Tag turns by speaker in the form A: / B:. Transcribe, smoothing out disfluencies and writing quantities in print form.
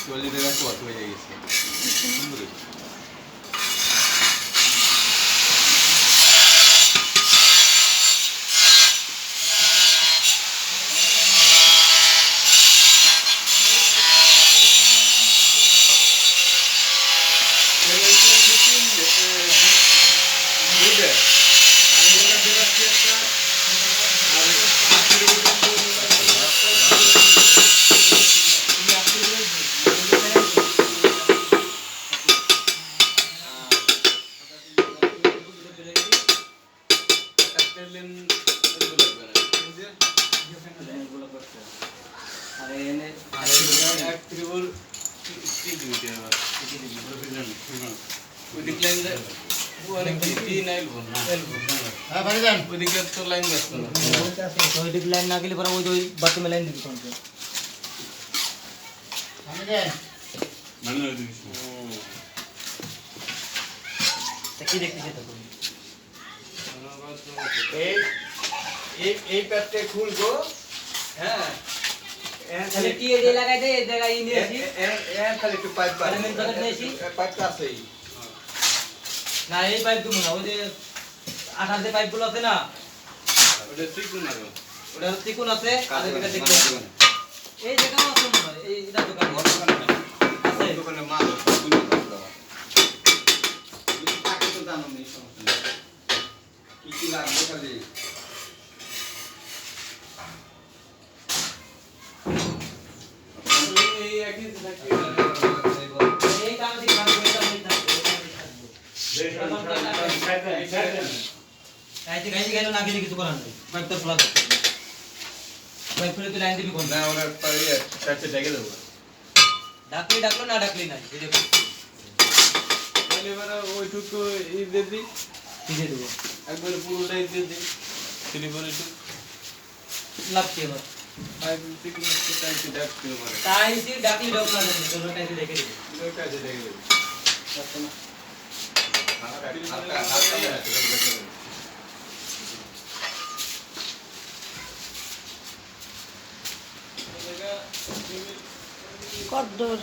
A: চল্লিশ টাকা পথ হয়ে গেছে সুন্দর
B: লাইন না গেলে পরে ওই বাথরুমে লাইন দিবি কি দেখতেছি তো
A: এই প্যাটে খুলবো হ্যাঁ
B: তাহলে কি এই লাগাই দে এই জায়গায় ই নিয়ে আসি
A: খালি একটু পাইপ
B: পাইপ নিয়ে আসি
A: পাইপ আছেই
B: না এই পাইপ দিব না ওই যে আঠার যে পাইপগুলো আছে না
A: ওটা চিকুন আর
B: ওটা চিকুন আছে আর এটা দেখতে এই জায়গাও আছে মনে হয় এই এটা দোকান আছে
A: দোকানে মাল বুঝতে পারবা টাকা তো দাম নেই সমস্যা কি কি লাগবে খালি এই একই থাকি
B: এই কাম দিয়ে কাম করে কাম দিয়ে থাকবে আইতে গাইতে গেল না গেলে কিছু করার নেই পাইপ তো খোলা থাকে পাইপ খুলে তুই লাইন দিবি কোন
A: না ওরা পারিয়ে কাছে ডেকে দেবো
B: ডাকলো না ডাকলি নাই এই দেখো
A: তাহলে এবার ওইটুকু ই দিয়ে দিই
B: কি দিয়ে দেবো
A: একবার পুরোটাই দিয়ে দিই সিলিভার একটু
B: লাগছে এবার
A: পাইপ থেকে একটু টাইট ডাকতে পারে
B: তাই সে ডাকলি ডাক না তোর কাছে দেখে দিবি
A: ওই কাছে ডেকে দেবো হালকা হালকা
C: কত দূর